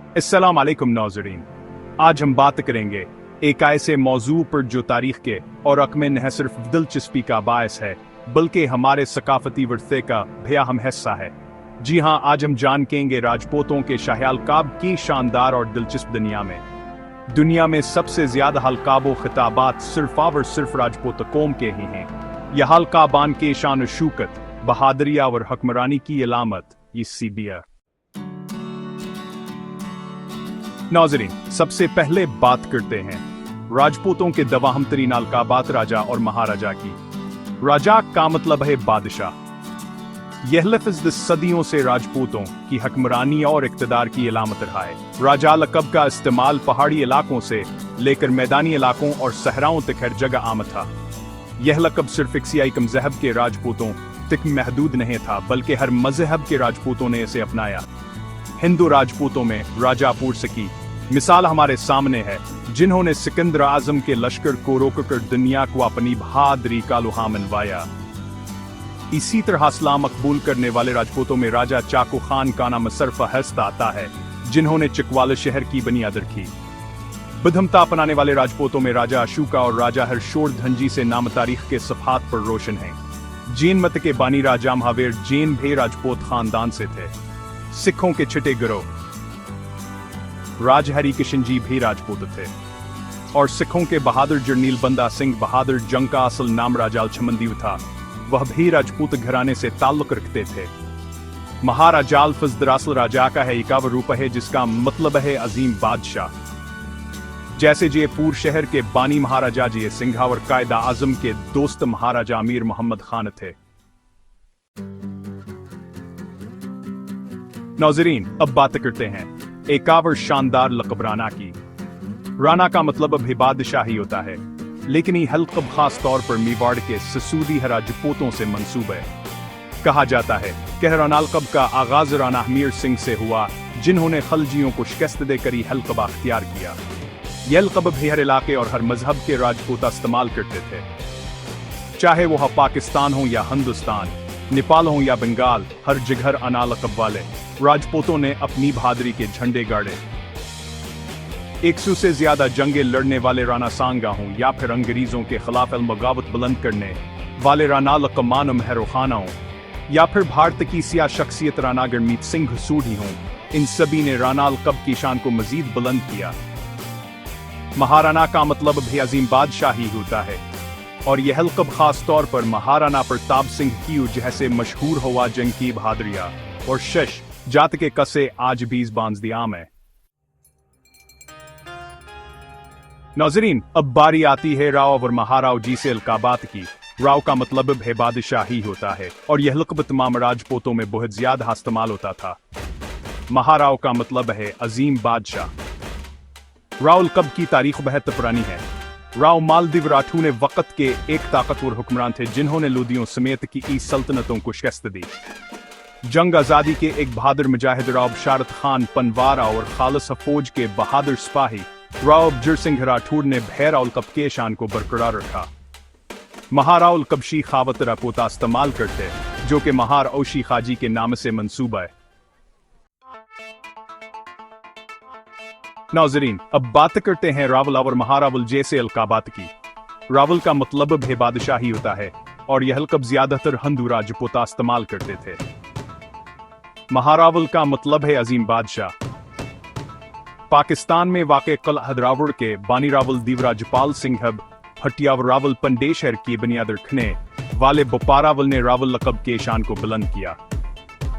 अस्सलाम वालेकुम नाज़रीन। आज हम बात करेंगे एक ऐसे मौजू पर जो तारीख के और अक़ में न सिर्फ दिलचस्पी का बायस है बल्कि हमारे सकाफती विरसे का भी अहम हिस्सा है। जी हाँ, आज हम जानेंगे राजपूतों के शाही अलकाब की शानदार और दिलचस्प दुनिया में सबसे ज्यादा अलकाब व खिताबात सिर्फ और सिर्फ राजपूत कौम के ही हैं। यह अलकाबान के शान शूकत, बहादुरिया और हुक्मरानी की अलामत ये बिया। नाज़रीन, सबसे पहले बात करते हैं राजपूतों के दवाहम तरीन अलकाबात राजा और महाराजा की। राजा का मतलब है बादशाह। यह लफ्ज़ सदियों से राजपूतों की हुक्मरानी और इक़्तिदार की अलामत रहा है। राजा लक़ब का इस्तेमाल पहाड़ी इलाकों से लेकर मैदानी इलाकों और सहराओं तक हर जगह आम था। यह लक़ब सिर्फ एक सियाई मज़हब के राजपूतों तक महदूद नहीं था बल्कि हर मज़हब के राजपूतों ने इसे अपनाया। हिंदू राजपूतों में राजा पुरस की मिसाल हमारे सामने है, जिन्होंने सिकंदर आजम के लश्कर को रोककर दुनिया को अपनी बहादुरी का लुहा मनवाया। इसी तरह इस्लाम मकबूल करने वाले राजपूतों में राजा चाकू खान का नाम सरफहस्त आता है, जिन्होंने चिकवाल शहर की बुनियाद रखी। बुद्धमता अपनाने वाले राजपूतों में राजा अशोका और राजा हर्षवर्धन से नाम तारीख के सफ़हात पर रोशन हैं। जैन मत के बानी राजा महावीर जैन भी राजपूत खानदान से थे। सिखों के छठे गिरोह राज हरि किशन जी भी राजपूत थे और सिखों के बहादुर जरनील बंदा सिंह बहादुर जंग का असल नाम राजा अल्छमंदीव था। वह भी राजपूत घराने से ताल्लुक रखते थे। महाराजा अल्फज दरअसल राजा का है इकाव रूप है, जिसका मतलब है अजीम बादशाह। जैसे जयपुर शहर के बानी महाराजा जय सिंघा और कायदा आजम के दोस्त महाराजा अमीर मोहम्मद खान थे। नाज़रीन, अब बात करते हैं एक और शानदार लक़ब राना की। राना का मतलब भी बादशाही होता है, लेकिन ये लक़ब खास तौर पर मेवाड़ के ससूदी राजपूतों से मंसूब है। कहा जाता है कि राना लक़ब का आगाज राना हमीर सिंह से हुआ, जिन्होंने खलजियों को शिकस्त देकर ये लक़ब अख्तियार किया। यह लक़ब भी हर इलाके और हर मजहब के राजपूत इस्तेमाल करते थे, चाहे वह पाकिस्तान हो या हिंदुस्तान, नेपाल हो या बंगाल, हर जगह राना लक़ब वाले राजपूतों ने अपनी बहादुरी के झंडे गाड़े। 100 से ज्यादा जंगें लड़ने वाले राना सांगा हों या फिर अंग्रेजों के खिलाफ अलमगावत बुलंद करने वाले राना लक़मान महरुखाना हों या फिर भारत की सिया शख्सियत राना गुरमीत सिंह सूढ़ी हों, इन सभी ने राना लक़ब की शान को मजीद बुलंद किया। महाराना का मतलब भी अजीम बादशाही होता है और यह लक़ब खास तौर पर महाराना प्रताप सिंह की जैसे मशहूर हुआ जंग की बहादुरिया और शश जात के कसे आज भी इस बांस आम है। नाज़रीन, अब बारी आती है राव और महाराव जी से अलकाबात की। राव का मतलब है बादशाही होता है और यह लक़ब तमाम राजपूतों में बहुत ज्यादा इस्तेमाल होता था। महाराव का मतलब है अजीम बादशाह। राव लक़ब की तारीख बहुत पुरानी है। राव मालदीव राठौर ने वक़्त के एक ताकतवर हुक्मरान थे, जिन्होंने लूदियों समेत की ई सल्तनतों को शिकस्त दी। जंग आज़ादी के एक बहादुर मुजाहिद राव शारत खान पनवारा और खालिस फौज के बहादुर सिपाही राव अबजर सिंह राठौर ने राव लक़ब के शान को बरकरार रखा। महाराव लक़ब शी खावत रापोता इस्तेमाल करते, जो कि महार औशी खाजी के नाम से मंसूबा है। नाज़रीन, अब बात करते हैं रावल और महारावल जैसे अलकाबात की। रावल का मतलब भी बादशाही होता है और यह लक़ब ज्यादातर हिंदू राजपूता इस्तेमाल करते थे। महारावल का मतलब है अजीम बादशाह। पाकिस्तान में वाक़ क़लअह रावड़ के बानी रावल दीवराजपाल सिंह हटियावर रावल पंडेशहर की बुनियाद रखने वाले बोपारावल ने रावल लक़ब के शान को बुलंद किया।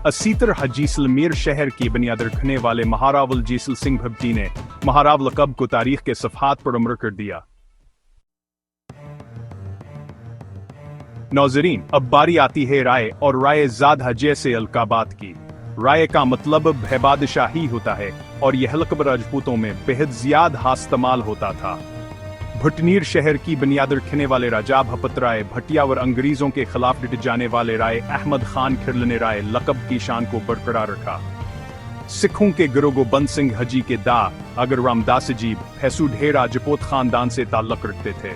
असीतर जैसलमेर शहर की बुनियाद रखने वाले महारावल जैसल सिंह भब्ती ने महाराव लक़ब को तारीख के सफ़हात पर उम्र कर दिया। नाज़रीन, अब बारी आती है राय और राय ज़ादा जैसे अलकाबात की। राय का मतलब बादशाही होता है और यह लक़ब राजपूतों में बेहद ज्यादा इस्तेमाल होता था। भटनीर शहर की बुनियाद रखने वाले राजा भपत राय भटिया और अंग्रेजों के खिलाफ डट जाने वाले राय अहमद खान खिरल ने राय लक़ब की शान को बरकरार रखा। सिखों के गिरोह गोबंद सिंह हजी के दा अगर रामदास अजीब फैसू ढेर राजपूत खानदान से ताल्लुक रखते थे।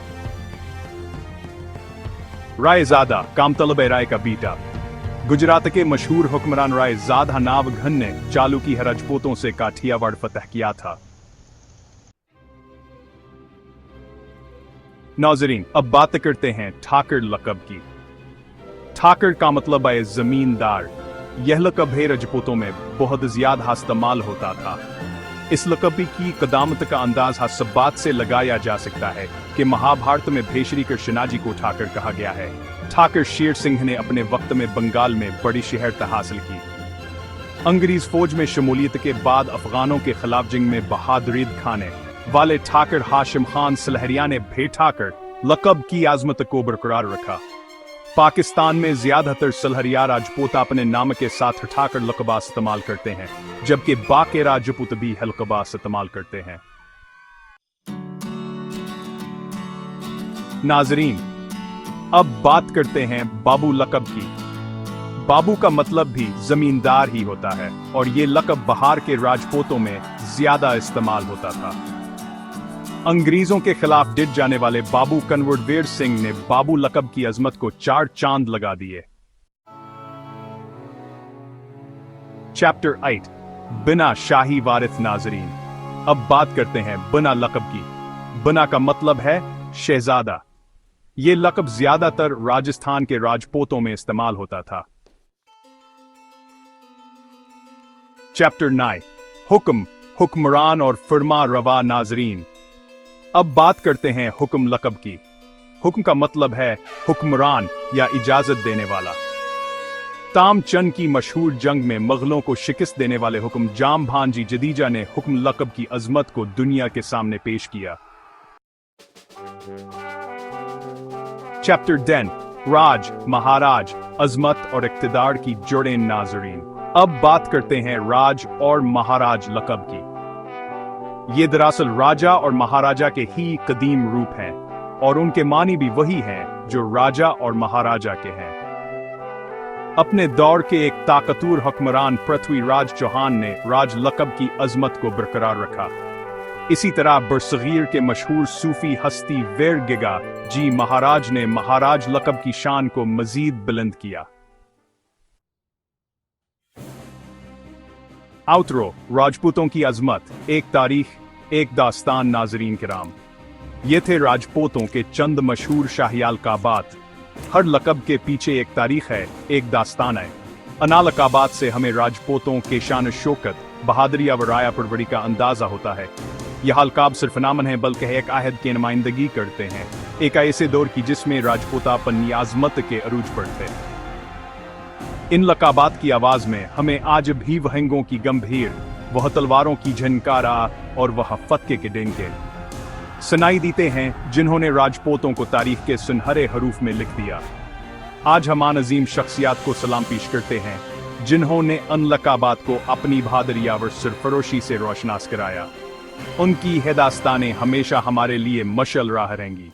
राय ज़ादा कामतलब राय का बेटा गुजरात के मशहूर हुक्मरान राय ज़ादा नावघन ने चालुकी राजपूतों से काठियावाड़ फतह किया था। नाज़रीन, अब बात करते हैं ठाकर लक़ब की। ठाकर का मतलब है जमींदार। यह लक़ब है राजपूतों में बहुत ज्यादा इस्तेमाल होता था। इस लक़ब की कदामत का अंदाज़ा सब बात से लगाया जा सकता है कि महाभारत में भेषरी कर शिनाजी को ठाकर कहा गया है। ठाकर शेर सिंह ने अपने वक्त में बंगाल में बड़ी शहरत हासिल की। अंग्रेज फौज में शमूलियत के बाद अफगानों के खिलाफ जंग में बहादुरी दिखाने वाले ठाकर हाशिम खान सलहरिया ने भी ठाकर लक़ब की आज़मत को बरकरार रखा। पाकिस्तान में ज्यादातर सलहरिया राजपूत अपने नाम के साथ ठाकर लक़ब इस्तेमाल करते हैं, जबकि बाकी राजपूत भी लक़ब इस्तेमाल करते हैं। नाज़रीन, अब बात करते हैं बाबू लक़ब की। बाबू का मतलब भी जमींदार ही होता है और ये लक़ब बिहार के राजपूतों में ज्यादा इस्तेमाल होता था। अंग्रेजों के खिलाफ डिट जाने वाले बाबू कन्वरवीर सिंह ने बाबू लक़ब की अजमत को 4 चांद लगा दिए। चैप्टर 8 बिना शाही वारिस। नाज़रीन, अब बात करते हैं बिना लक़ब की। बिना का मतलब है शहजादा। ये लक़ब ज्यादातर राजस्थान के राजपूतों में इस्तेमाल होता था। चैप्टर 9 हुक्म, हुक्मरान और फरमा रवा। नाज़रीन, अब बात करते हैं हुक्म लक़ब की। हुक्म का मतलब है हुक्मरान या इजाजत देने वाला। तामचंद की मशहूर जंग में मुगलों को शिकस्त देने वाले हुक्म जाम भांजी जदीजा ने हुक्म लक़ब की अजमत को दुनिया के सामने पेश किया। चैप्टर 10 राज, महाराज, अजमत और इक़्तिदार की जोड़ें। नाज़रीन, अब बात करते हैं राज और महाराज लक़ब की। ये दरअसल राजा और महाराजा के ही कदीम रूप हैं और उनके मानी भी वही हैं जो राजा और महाराजा के हैं। अपने दौर के एक ताकतवर हुक्मरान पृथ्वीराज चौहान ने राज लक़ब की अजमत को बरकरार रखा। इसी तरह बरसगीर के मशहूर सूफी हस्ती वेरगिगा जी महाराज ने महाराज लक़ब की शान को मजीद बुलंद किया। आउटरो, राजपूतों की अजमत, एक तारीख, एक दास्तान। नाज़रीन किराम, ये थे राजपूतों के चंद मशहूर शाही अलक़ाबात। हर लक़ब के पीछे एक तारीख है, एक दास्तान है। अना लक़ाबात से हमें राजपूतों के शान शौकत, बहादुरी और राया परवरी का अंदाज़ा होता है। यह अलक़ाब सिर्फ नामन है बल्कि एक आहद की नुमाइंदगी करते हैं, एक ऐसे दौर की जिसमें राजपूत अपनी आज़मत के अरूज पर थे। इन लक़ाबात की आवाज़ में हमें आज भी वहंगों की गंभीर, वह तलवारों की झनकारा और वह फतके के डेंके सुनाई देते हैं जिन्होंने राजपूतों को तारीख के सुनहरे हरूफ में लिख दिया। आज हम अजीम शख्सियात को सलाम पेश करते हैं जिन्होंने इन लक़ाबात को अपनी बहादुरी और सरफरोशी से रोशनास कराया। उनकी है दास्तानें हमेशा हमारे लिए मशअल राह रहेंगी।